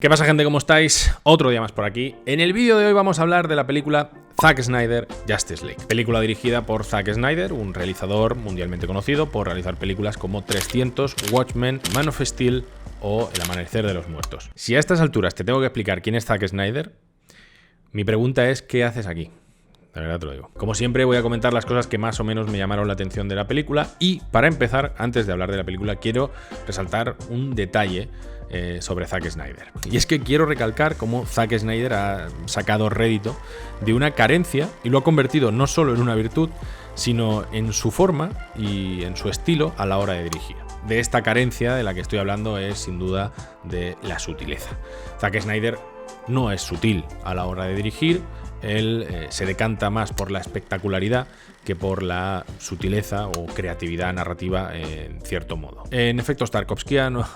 ¿Qué pasa, gente? ¿Cómo estáis? Otro día más por aquí. En el vídeo de hoy vamos a hablar de la película Zack Snyder Justice League. Película dirigida por Zack Snyder, un realizador mundialmente conocido por realizar películas como 300, Watchmen, Man of Steel o El Amanecer de los Muertos. Si a estas alturas te tengo que explicar quién es Zack Snyder, mi pregunta es ¿qué haces aquí? De verdad te lo digo. Como siempre, voy a comentar las cosas que más o menos me llamaron la atención de la película y, para empezar, antes de hablar de la película, quiero resaltar un detalle sobre Zack Snyder. Y es que quiero recalcar cómo Zack Snyder ha sacado rédito de una carencia y lo ha convertido no solo en una virtud, sino en su forma y en su estilo a la hora de dirigir. De esta carencia de la que estoy hablando es, sin duda, de la sutileza. Zack Snyder no es sutil a la hora de dirigir. Él se decanta más por la espectacularidad que por la sutileza o creatividad narrativa en cierto modo. En efectos tarkovskiano,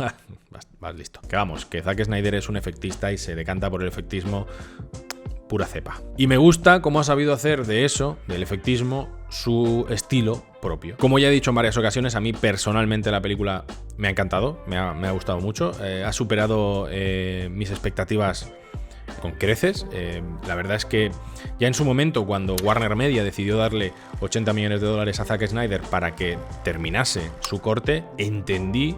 vas listo. Que vamos, que Zack Snyder es un efectista y se decanta por el efectismo pura cepa. Y me gusta cómo ha sabido hacer de eso, del efectismo, su estilo propio. Como ya he dicho en varias ocasiones, a mí personalmente la película me ha encantado, me ha gustado mucho, ha superado mis expectativas con creces. La verdad es que ya en su momento, cuando Warner Media decidió darle $80 millones a Zack Snyder para que terminase su corte, entendí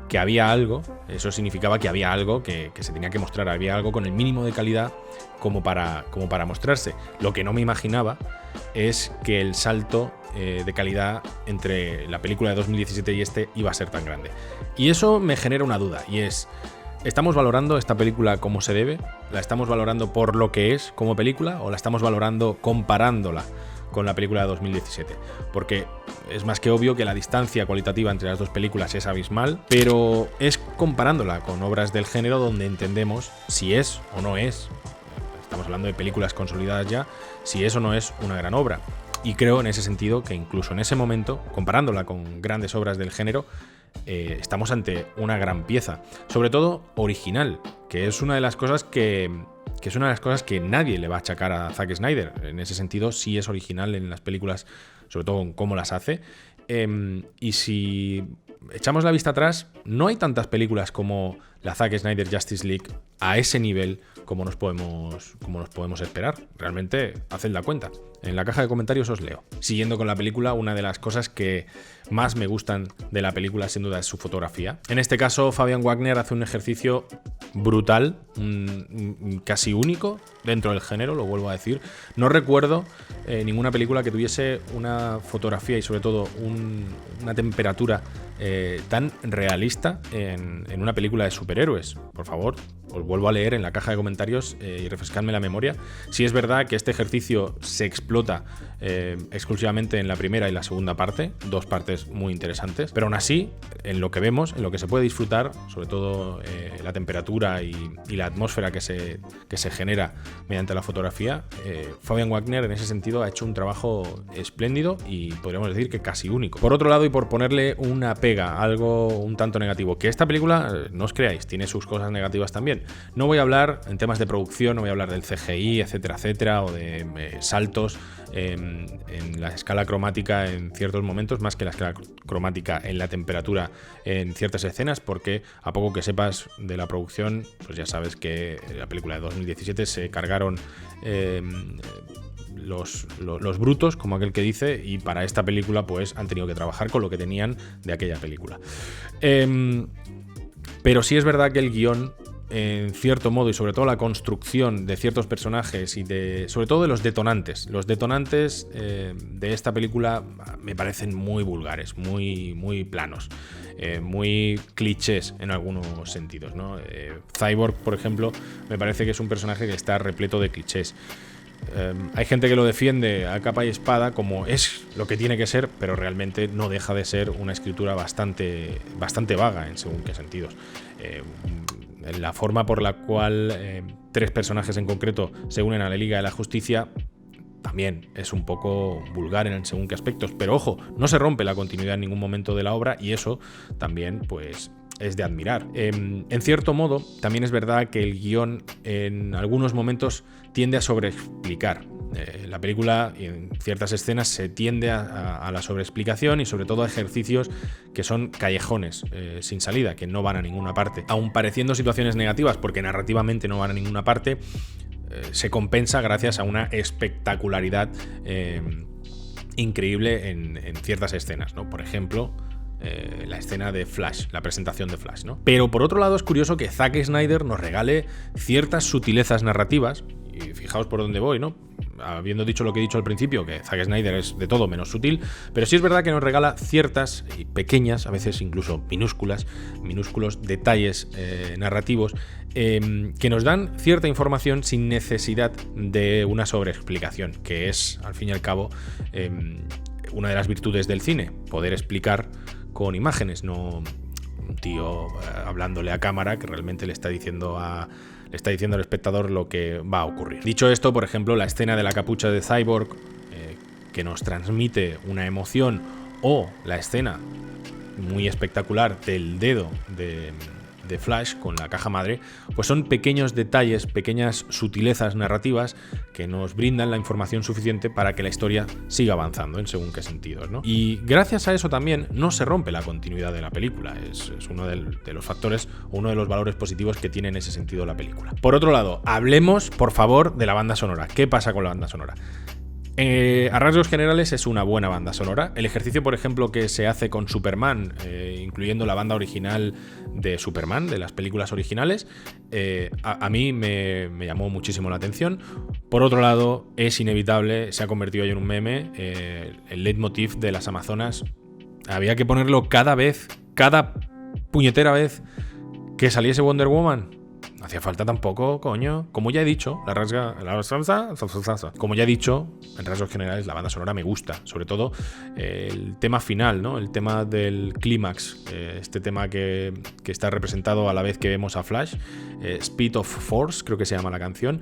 que había algo, eso significaba que había algo que se tenía que mostrar, había algo con el mínimo de calidad como para mostrarse. Lo que no me imaginaba es que el salto de calidad entre la película de 2017 y este iba a ser tan grande. Y eso me genera una duda, y es: ¿estamos valorando esta película como se debe? ¿La estamos valorando por lo que es como película o la estamos valorando comparándola con la película de 2017? Porque es más que obvio que la distancia cualitativa entre las dos películas es abismal, pero es comparándola con obras del género donde entendemos si es o no es, estamos hablando de películas consolidadas ya, si es o no es una gran obra. Y creo en ese sentido que incluso en ese momento, comparándola con grandes obras del género, estamos ante una gran pieza, sobre todo original, que es una de las cosas que nadie le va a achacar a Zack Snyder. En ese sentido sí es original en las películas, sobre todo en cómo las hace. Y si echamos la vista atrás, no hay tantas películas como la Zack Snyder Justice League a ese nivel como nos podemos esperar. Realmente, haced la cuenta. En la caja de comentarios os leo. Siguiendo con la película, una de las cosas que más me gustan de la película sin duda es su fotografía. En este caso, Fabian Wagner hace un ejercicio brutal, casi único dentro del género, lo vuelvo a decir. No recuerdo ninguna película que tuviese una fotografía y sobre todo una temperatura tan realista en una película de superhéroes. Por favor, os vuelvo a leer en la caja de comentarios y refrescadme la memoria. Si es verdad que este ejercicio se explota exclusivamente en la primera y la segunda parte, dos partes muy interesantes, pero aún así, en lo que vemos, en lo que se puede disfrutar, sobre todo la temperatura y la atmósfera que se genera mediante la fotografía, Fabian Wagner en ese sentido ha hecho un trabajo espléndido y podríamos decir que casi único. Por otro lado, y por ponerle una pega, algo un tanto negativo, que esta película, no os creáis, tiene sus cosas negativas también. No voy a hablar en temas de producción, no voy a hablar del CGI, etcétera, o de saltos en la escala cromática en ciertos momentos, más que la escala cromática en la temperatura en ciertas escenas, porque a poco que sepas de la producción, pues ya sabes que en la película de 2017 se cargaron los brutos, como aquel que dice, y para esta película pues han tenido que trabajar con lo que tenían de aquella película. Pero sí es verdad que el guión, en cierto modo, y sobre todo la construcción de ciertos personajes y sobre todo de los detonantes. Los detonantes de esta película me parecen muy vulgares, muy planos, muy clichés en algunos sentidos, ¿no? Cyborg, por ejemplo, me parece que es un personaje que está repleto de clichés. Hay gente que lo defiende a capa y espada como es lo que tiene que ser, pero realmente no deja de ser una escritura bastante vaga en según qué sentidos. La forma por la cual tres personajes en concreto se unen a la Liga de la Justicia también es un poco vulgar en según qué aspectos, pero ojo, no se rompe la continuidad en ningún momento de la obra y eso también pues es de admirar. En cierto modo, también es verdad que el guión en algunos momentos tiende a sobreexplicar. La película en ciertas escenas se tiende a la sobreexplicación y sobre todo a ejercicios que son callejones sin salida, que no van a ninguna parte. Aun pareciendo situaciones negativas porque narrativamente no van a ninguna parte, se compensa gracias a una espectacularidad increíble en ciertas escenas, ¿no? Por ejemplo, la escena de Flash, la presentación de Flash, ¿no? Pero por otro lado es curioso que Zack Snyder nos regale ciertas sutilezas narrativas, y fijaos por dónde voy, ¿no? Habiendo dicho lo que he dicho al principio, que Zack Snyder es de todo menos sutil, pero sí es verdad que nos regala ciertas y pequeñas, a veces incluso minúsculos detalles narrativos que nos dan cierta información sin necesidad de una sobreexplicación, que es, al fin y al cabo, una de las virtudes del cine, poder explicar con imágenes, no un tío hablándole a cámara que realmente le está diciendo al espectador lo que va a ocurrir. Dicho esto, por ejemplo, la escena de la capucha de Cyborg, que nos transmite una emoción, o la escena muy espectacular del dedo de Flash con la caja madre, pues son pequeños detalles, pequeñas sutilezas narrativas que nos brindan la información suficiente para que la historia siga avanzando en según qué sentidos, ¿no? Y gracias a eso también no se rompe la continuidad de la película. Es uno de los factores, uno de los valores positivos que tiene en ese sentido la película. Por otro lado, hablemos, por favor, de la banda sonora. ¿Qué pasa con la banda sonora? A rasgos generales es una buena banda sonora. El ejercicio, por ejemplo, que se hace con Superman, incluyendo la banda original de Superman, de las películas originales, a mí me llamó muchísimo la atención. Por otro lado, es inevitable, se ha convertido ya en un meme, el leitmotiv de las Amazonas. Había que ponerlo cada puñetera vez que saliese Wonder Woman. No hacía falta tampoco, coño. Como ya he dicho, como ya he dicho, en rasgos generales la banda sonora me gusta. Sobre todo el tema final, ¿no? El tema del clímax. Este tema que está representado a la vez que vemos a Flash. Speed of Force, creo que se llama la canción.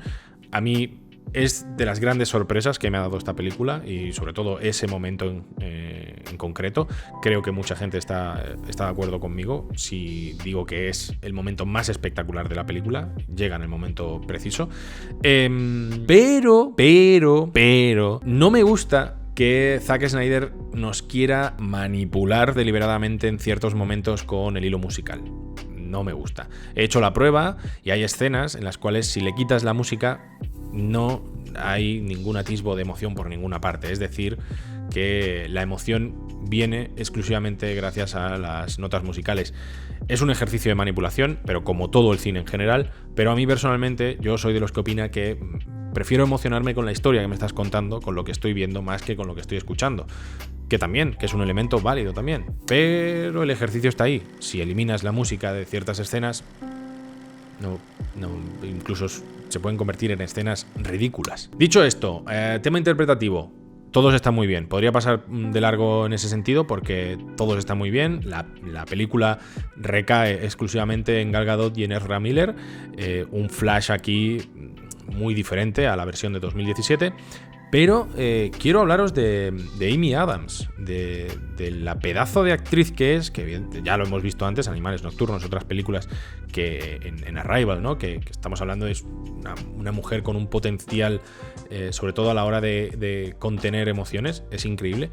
A mí es de las grandes sorpresas que me ha dado esta película y sobre todo ese momento en concreto. Creo que mucha gente está de acuerdo conmigo si digo que es el momento más espectacular de la película. Llega en el momento preciso. Pero no me gusta que Zack Snyder nos quiera manipular deliberadamente en ciertos momentos con el hilo musical. No me gusta. He hecho la prueba y hay escenas en las cuales si le quitas la música no hay ningún atisbo de emoción por ninguna parte. Es decir, que la emoción viene exclusivamente gracias a las notas musicales. Es un ejercicio de manipulación, pero como todo el cine en general. Pero a mí personalmente, yo soy de los que opina que prefiero emocionarme con la historia que me estás contando, con lo que estoy viendo, más que con lo que estoy escuchando. Que es un elemento válido también. Pero el ejercicio está ahí. Si eliminas la música de ciertas escenas, incluso se pueden convertir en escenas ridículas. Dicho esto, tema interpretativo. Todos están muy bien. Podría pasar de largo en ese sentido porque todos están muy bien. La película recae exclusivamente en Gal Gadot y en Ezra Miller. Un Flash aquí muy diferente a la versión de 2017. Pero quiero hablaros de Amy Adams, de la pedazo de actriz que es, que ya lo hemos visto antes, Animales Nocturnos, otras películas que en Arrival, ¿no? Que estamos hablando de una mujer con un potencial, sobre todo a la hora de contener emociones, es increíble.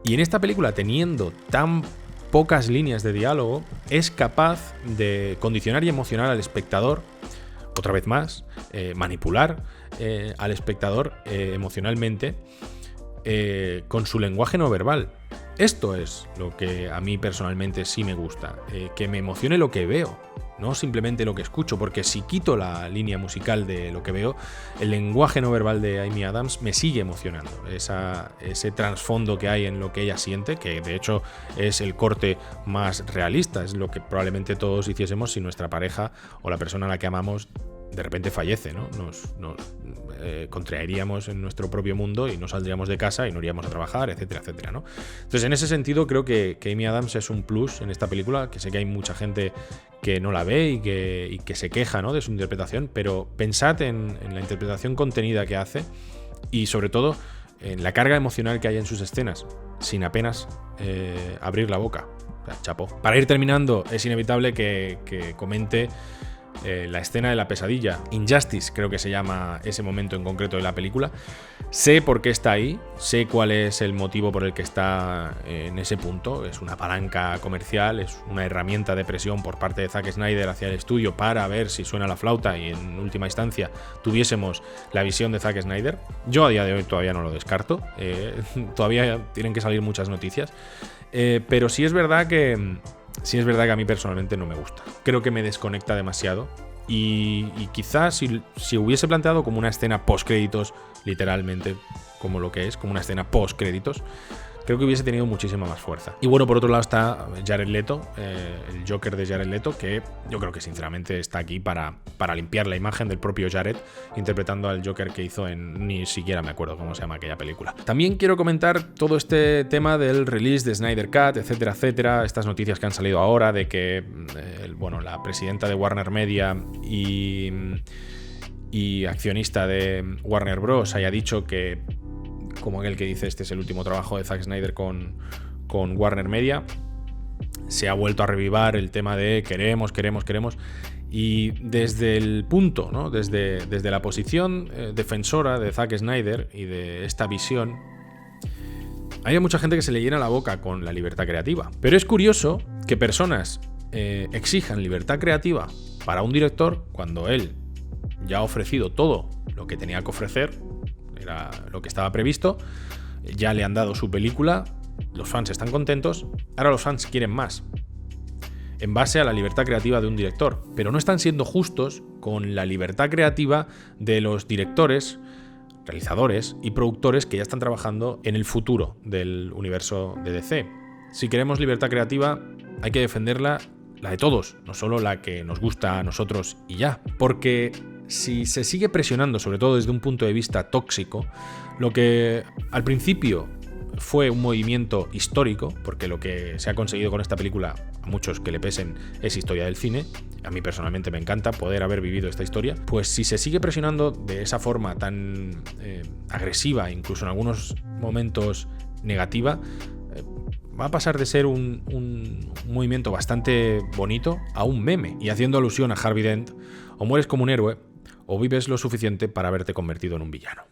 Y en esta película, teniendo tan pocas líneas de diálogo, es capaz de condicionar y emocionar al espectador, otra vez más, manipular al espectador emocionalmente con su lenguaje no verbal. Esto es lo que a mí personalmente sí me gusta, que me emocione lo que veo, no simplemente lo que escucho, porque si quito la línea musical de lo que veo, el lenguaje no verbal de Amy Adams me sigue emocionando. Ese trasfondo que hay en lo que ella siente, que de hecho es el corte más realista, es lo que probablemente todos hiciésemos si nuestra pareja o la persona a la que amamos de repente fallece, ¿no? Nos contraeríamos en nuestro propio mundo y no saldríamos de casa y no iríamos a trabajar, etcétera, etcétera, ¿no? Entonces, en ese sentido, creo que Amy Adams es un plus en esta película, que sé que hay mucha gente que no la ve y que se queja, ¿no?, de su interpretación, pero pensad en la interpretación contenida que hace y, sobre todo, en la carga emocional que hay en sus escenas, sin apenas abrir la boca. O sea, chapo. Para ir terminando, es inevitable que comente la escena de la pesadilla, Injustice creo que se llama ese momento en concreto de la película. Sé por qué está ahí, sé cuál es el motivo por el que está en ese punto. Es una palanca comercial, es una herramienta de presión por parte de Zack Snyder hacia el estudio para ver si suena la flauta y en última instancia tuviésemos la visión de Zack Snyder. Yo a día de hoy todavía no lo descarto, todavía tienen que salir muchas noticias, pero sí es verdad que a mí personalmente no me gusta. Creo que me desconecta demasiado. Y quizás si hubiese planteado como una escena post-créditos, literalmente, como lo que es, como una escena post-créditos, creo que hubiese tenido muchísima más fuerza. Y bueno, por otro lado está Jared Leto, el Joker de Jared Leto, que yo creo que sinceramente está aquí para limpiar la imagen del propio Jared, interpretando al Joker que hizo ni siquiera me acuerdo cómo se llama aquella película. También quiero comentar todo este tema del release de Snyder Cut, etcétera, etcétera, estas noticias que han salido ahora de que la presidenta de Warner Media y accionista de Warner Bros. Haya dicho que, como aquel que dice, este es el último trabajo de Zack Snyder con Warner Media. Se ha vuelto a revivar el tema de queremos. Y desde el punto, ¿no? desde la posición defensora de Zack Snyder y de esta visión, hay mucha gente que se le llena la boca con la libertad creativa. Pero es curioso que personas exijan libertad creativa para un director cuando él ya ha ofrecido todo lo que tenía que ofrecer, era lo que estaba previsto, ya le han dado su película, los fans están contentos, ahora los fans quieren más, en base a la libertad creativa de un director, pero no están siendo justos con la libertad creativa de los directores, realizadores y productores que ya están trabajando en el futuro del universo de DC. Si queremos libertad creativa, hay que defenderla, la de todos, no solo la que nos gusta a nosotros y ya, porque si se sigue presionando, sobre todo desde un punto de vista tóxico, lo que al principio fue un movimiento histórico, porque lo que se ha conseguido con esta película, a muchos que le pesen, es historia del cine. A mí personalmente me encanta poder haber vivido esta historia. Pues si se sigue presionando de esa forma tan agresiva, incluso en algunos momentos negativa, va a pasar de ser un movimiento bastante bonito a un meme. Y haciendo alusión a Harvey Dent, o mueres como un héroe, o vives lo suficiente para haberte convertido en un villano.